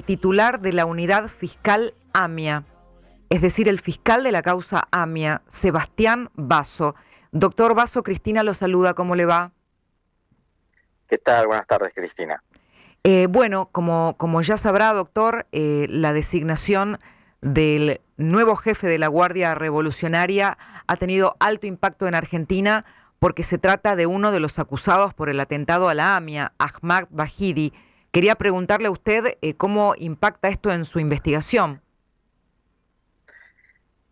titular de la unidad fiscal AMIA, es decir, el fiscal de la causa AMIA, Sebastián Basso. Doctor Basso, Cristina lo saluda, ¿cómo le va? ¿Qué tal? Buenas tardes, Cristina. Bueno, como ya sabrá, doctor, la designación del nuevo jefe de la Guardia Revolucionaria ha tenido alto impacto en Argentina porque se trata de uno de los acusados por el atentado a la AMIA, Ahmad Bahidi. Quería preguntarle a usted cómo impacta esto en su investigación.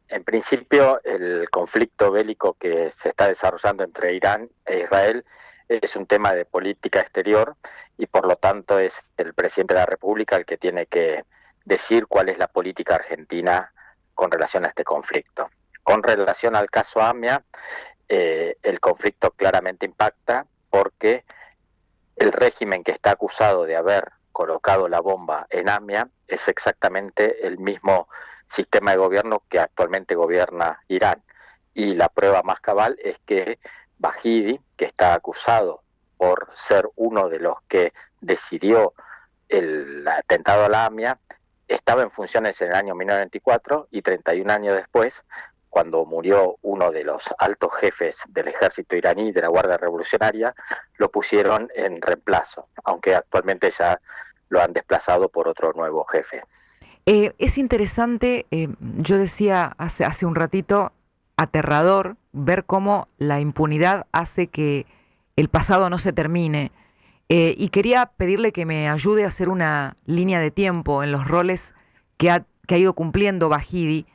En principio, el conflicto bélico que se está desarrollando entre Irán e Israel es un tema de política exterior y por lo tanto es el presidente de la República el que tiene que decir cuál es la política argentina con relación a este conflicto. Con relación al caso AMIA, el conflicto claramente impacta porque el régimen que está acusado de haber colocado la bomba en AMIA es exactamente el mismo sistema de gobierno que actualmente gobierna Irán. Y la prueba más cabal es que Bahidi, que está acusado por ser uno de los que decidió el atentado a la AMIA, estaba en funciones en el año 1994 y 31 años después, cuando murió uno de los altos jefes del ejército iraní, de la Guardia Revolucionaria, lo pusieron en reemplazo, aunque actualmente ya lo han desplazado por otro nuevo jefe. Es interesante, yo decía hace un ratito, aterrador ver cómo la impunidad hace que el pasado no se termine. Y quería pedirle que me ayude a hacer una línea de tiempo en los roles que ha ido cumpliendo Bahidi.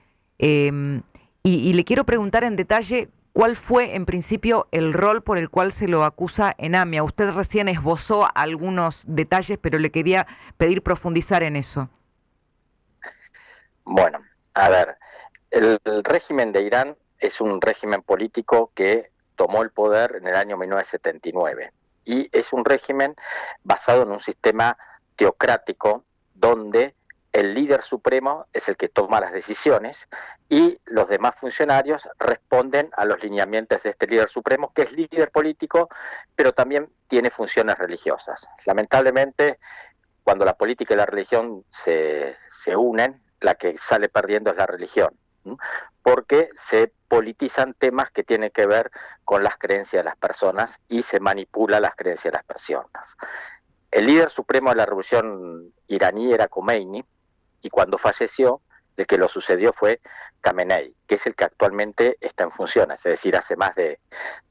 Y le quiero preguntar en detalle cuál fue en principio el rol por el cual se lo acusa en AMIA. Usted recién esbozó algunos detalles, pero le quería pedir profundizar en eso. Bueno, a ver, el régimen de Irán es un régimen político que tomó el poder en el año 1979 y es un régimen basado en un sistema teocrático donde el líder supremo es el que toma las decisiones y los demás funcionarios responden a los lineamientos de este líder supremo, que es líder político, pero también tiene funciones religiosas. Lamentablemente, cuando la política y la religión se unen, la que sale perdiendo es la religión, ¿sí? Porque se politizan temas que tienen que ver con las creencias de las personas y se manipula las creencias de las personas. El líder supremo de la revolución iraní era Khomeini y cuando falleció, el que lo sucedió fue Khamenei, que es el que actualmente está en funciones, es decir, hace más de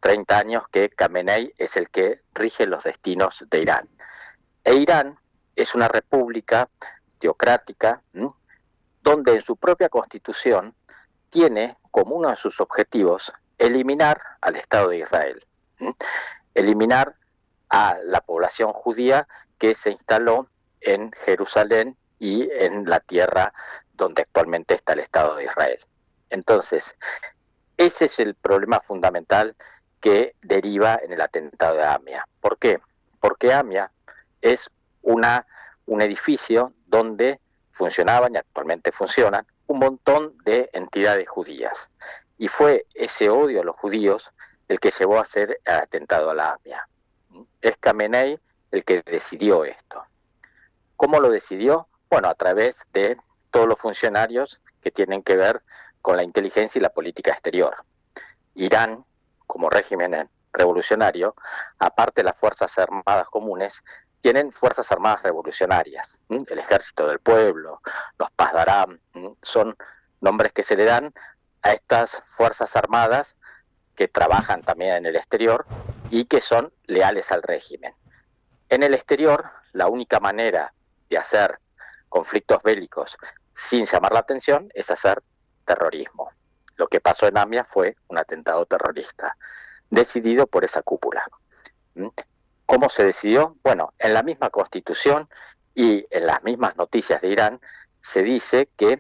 30 años que Khamenei es el que rige los destinos de Irán. E Irán es una república teocrática, ¿m? Donde en su propia constitución tiene como uno de sus objetivos eliminar al Estado de Israel, ¿m? Eliminar a la población judía que se instaló en Jerusalén y en la tierra donde actualmente está el Estado de Israel. Entonces, ese es el problema fundamental que deriva en el atentado de AMIA. ¿Por qué? Porque AMIA es una, un edificio donde funcionaban y actualmente funcionan un montón de entidades judías. Y fue ese odio a los judíos el que llevó a hacer el atentado a la AMIA. Es Khamenei el que decidió esto. ¿Cómo lo decidió? Bueno, a través de todos los funcionarios que tienen que ver con la inteligencia y la política exterior. Irán, como régimen revolucionario, aparte de las Fuerzas Armadas comunes, tienen Fuerzas Armadas revolucionarias. El Ejército del Pueblo, los Pasdaran, son nombres que se le dan a estas Fuerzas Armadas que trabajan también en el exterior y que son leales al régimen. En el exterior, la única manera de hacer conflictos bélicos sin llamar la atención es hacer terrorismo. Lo que pasó en AMIA fue un atentado terrorista, decidido por esa cúpula. ¿Cómo se decidió? Bueno, en la misma constitución y en las mismas noticias de Irán se dice que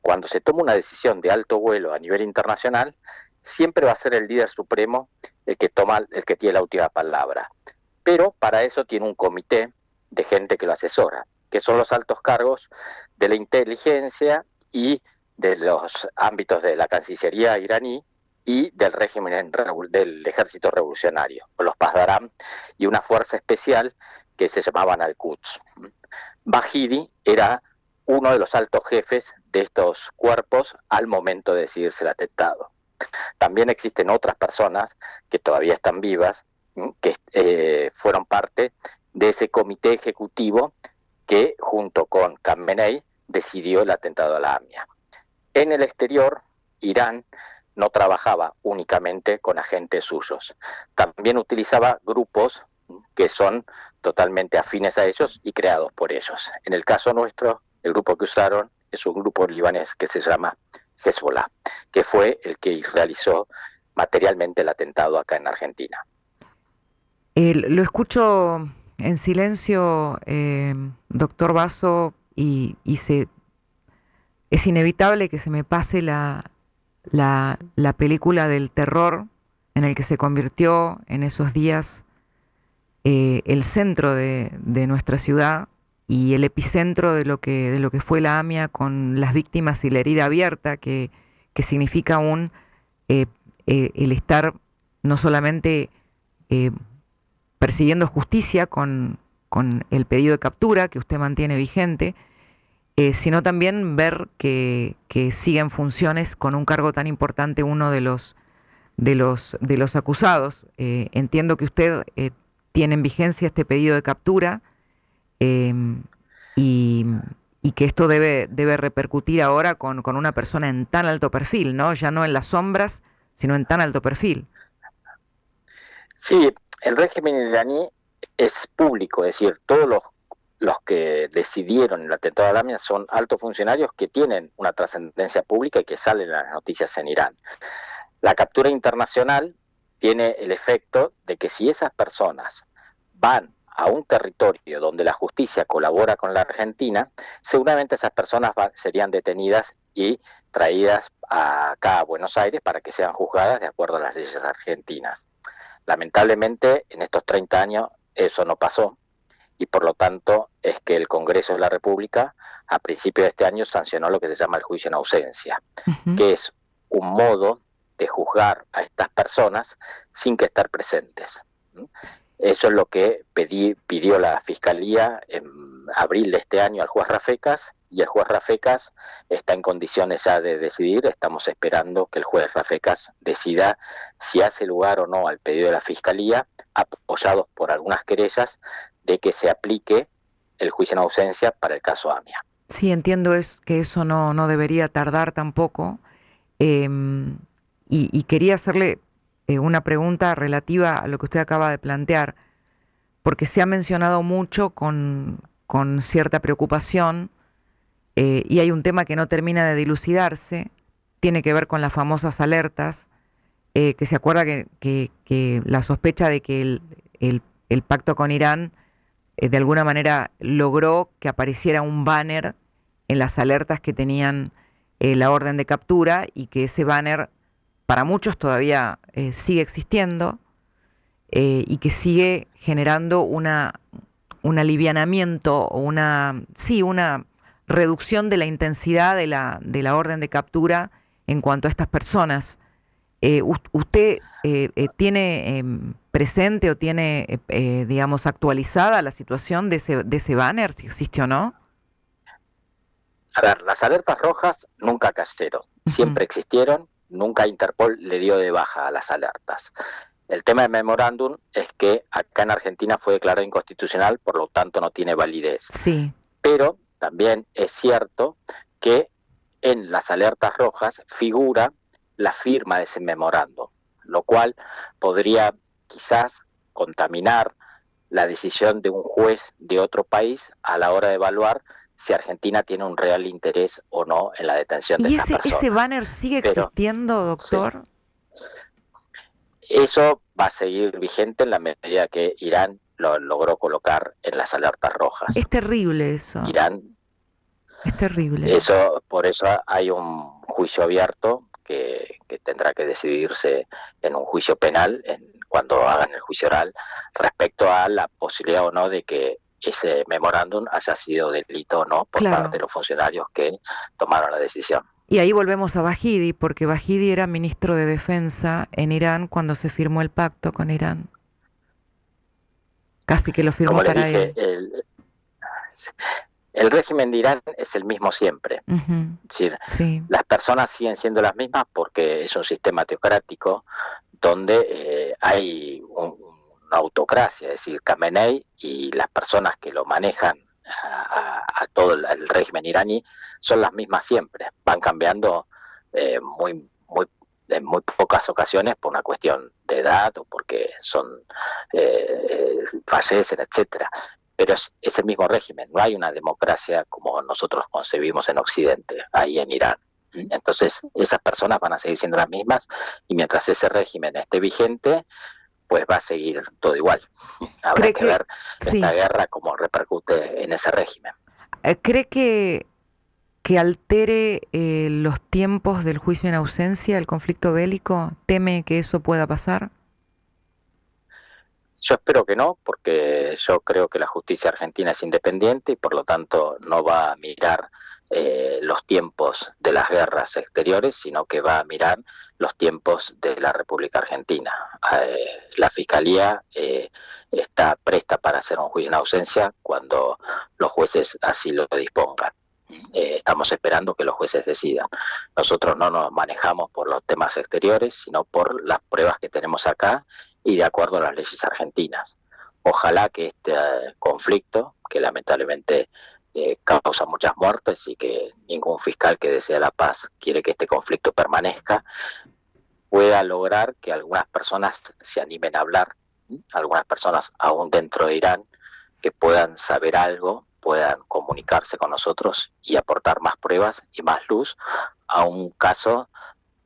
cuando se toma una decisión de alto vuelo a nivel internacional, siempre va a ser el líder supremo el que tiene la última palabra. Pero para eso tiene un comité de gente que lo asesora, que son los altos cargos de la inteligencia y de los ámbitos de la Cancillería iraní y del régimen del ejército revolucionario, los Pasdaran, y una fuerza especial que se llamaban Al-Quds. Bahidi era uno de los altos jefes de estos cuerpos al momento de decidirse el atentado. También existen otras personas que todavía están vivas, que fueron parte de ese comité ejecutivo que junto con Khamenei decidió el atentado a la AMIA. En el exterior, Irán no trabajaba únicamente con agentes suyos, también utilizaba grupos que son totalmente afines a ellos y creados por ellos. En el caso nuestro, el grupo que usaron es un grupo libanés que se llama Hezbollah, que fue el que realizó materialmente el atentado acá en Argentina. Lo escucho en silencio, doctor Basso, es inevitable que se me pase la película del terror en el que se convirtió en esos días el centro de nuestra ciudad y el epicentro de lo que fue la AMIA, con las víctimas y la herida abierta que significa eh, el estar no solamente eh, persiguiendo justicia con el pedido de captura que usted mantiene vigente, sino también ver que sigue en funciones con un cargo tan importante uno de los acusados. Entiendo que usted tiene en vigencia este pedido de captura, eh, y, y que esto debe repercutir ahora con una persona en tan alto perfil, ¿no? Ya no en las sombras, sino en tan alto perfil. Sí, el régimen iraní es público, es decir, todos los que decidieron el atentado a la AMIA son altos funcionarios que tienen una trascendencia pública y que salen en las noticias en Irán. La captura internacional tiene el efecto de que si esas personas van a un territorio donde la justicia colabora con la Argentina, seguramente esas personas serían detenidas y traídas acá a Buenos Aires para que sean juzgadas de acuerdo a las leyes argentinas. Lamentablemente, en estos 30 años eso no pasó y por lo tanto es que el Congreso de la República a principios de este año sancionó lo que se llama el juicio en ausencia, Ujú. que es un modo de juzgar a estas personas sin que estar presentes. Eso es lo que pidió la Fiscalía en abril de este año al juez Rafecas, y el juez Rafecas está en condiciones ya de decidir. Estamos esperando que el juez Rafecas decida si hace lugar o no al pedido de la Fiscalía, apoyados por algunas querellas, de que se aplique el juicio en ausencia para el caso AMIA. Sí, entiendo que eso no debería tardar tampoco. Y quería hacerle una pregunta relativa a lo que usted acaba de plantear, porque se ha mencionado mucho con cierta preocupación, y hay un tema que no termina de dilucidarse, tiene que ver con las famosas alertas, que se acuerda que la sospecha de que el pacto con Irán de alguna manera logró que apareciera un banner en las alertas que tenían la orden de captura, y que ese banner para muchos todavía sigue existiendo, y que sigue generando un alivianamiento o sí, una reducción de la intensidad de la orden de captura en cuanto a estas personas. ¿Usted tiene presente o tiene, digamos, actualizada la situación de ese banner, si existe o no? A ver, las alertas rojas nunca cayeron, Ujú. siempre existieron, nunca Interpol le dio de baja a las alertas. El tema del memorándum es que acá en Argentina fue declarado inconstitucional, por lo tanto no tiene validez. Sí. Pero también es cierto que en las alertas rojas figura la firma de ese memorándum, lo cual podría quizás contaminar la decisión de un juez de otro país a la hora de evaluar si Argentina tiene un real interés o no en la detención de ¿Y esas ese personas. banner sigue Pero existiendo, sí, doctor? eso va a seguir vigente en la medida que Irán lo logró colocar en las alertas rojas. Es terrible eso, Irán, es terrible. por eso hay un juicio abierto que tendrá que decidirse en un juicio penal cuando hagan el juicio oral respecto a la posibilidad o no de que ese memorándum haya sido delito o no por parte Claro. de los funcionarios que tomaron la decisión. Y ahí volvemos a Bahidi, porque Bahidi era ministro de Defensa en Irán cuando se firmó el pacto con Irán. Casi que lo firmó Como les para dije, él. El régimen de Irán es el mismo siempre. Ujú. Es decir, Sí. las personas siguen siendo las mismas porque es un sistema teocrático donde hay una autocracia, es decir, Khamenei y las personas que lo manejan a todo el régimen iraní son las mismas siempre, van cambiando en muy pocas ocasiones por una cuestión de edad o porque fallecen, etcétera. Pero es el mismo régimen, no hay una democracia como nosotros concebimos en Occidente, ahí en Irán. Entonces, esas personas van a seguir siendo las mismas y mientras ese régimen esté vigente, pues va a seguir todo igual. Habrá ¿Cree que que, ver esta sí, guerra cómo repercute en ese régimen. cree que altere los tiempos del juicio en ausencia, el conflicto bélico? ¿Teme que eso pueda pasar? Yo espero que no, porque yo creo que la justicia argentina es independiente y por lo tanto no va a mirar los tiempos de las guerras exteriores, sino que va a mirar los tiempos de la República Argentina. La Fiscalía está presta para hacer un juicio en ausencia cuando los jueces así lo dispongan. Estamos esperando que los jueces decidan. Nosotros no nos manejamos por los temas exteriores, sino por las pruebas que tenemos acá y de acuerdo a las leyes argentinas. Ojalá que este conflicto, que lamentablemente causa muchas muertes y que ningún fiscal que desea la paz quiere que este conflicto permanezca, pueda lograr que algunas personas se animen a hablar, algunas personas aún dentro de Irán, que puedan saber algo, puedan comunicarse con nosotros y aportar más pruebas y más luz a un caso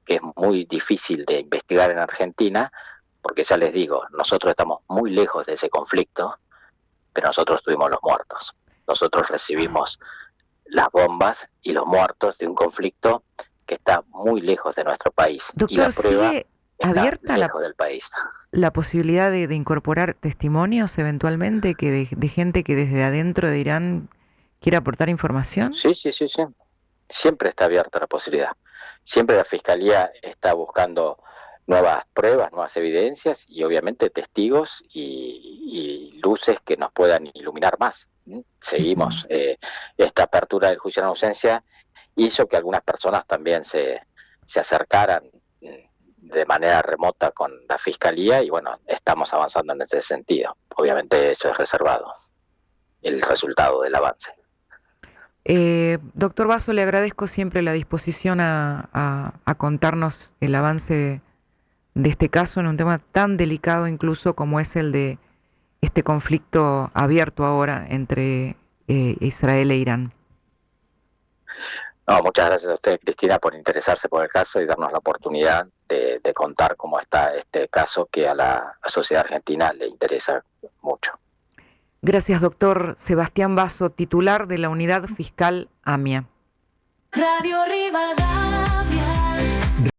que es muy difícil de investigar en Argentina, porque ya les digo, nosotros estamos muy lejos de ese conflicto, pero nosotros tuvimos los muertos. Nosotros recibimos las bombas y los muertos de un conflicto que está muy lejos de nuestro país y la Doctor, prueba ¿sigue está abierta lejos del país. la posibilidad de incorporar testimonios eventualmente que de gente que desde adentro de Irán quiera aportar información? Sí, sí, sí, sí. Siempre está abierta la posibilidad. Siempre la Fiscalía está buscando nuevas pruebas, nuevas evidencias y obviamente testigos y luces que nos puedan iluminar más. Ujú. Seguimos. Esta apertura del juicio en ausencia hizo que algunas personas también se acercaran de manera remota con la Fiscalía y bueno, estamos avanzando en ese sentido. Obviamente eso es reservado, el resultado del avance. Doctor Basso, le agradezco siempre la disposición a contarnos el avance de este caso en un tema tan delicado incluso como es el de este conflicto abierto ahora entre Israel e Irán. No, muchas gracias a usted, Cristina, por interesarse por el caso y darnos la oportunidad de contar cómo está este caso que a la sociedad argentina le interesa mucho. Gracias, doctor Sebastián Basso, titular de la Unidad Fiscal AMIA. Radio Rivadavia.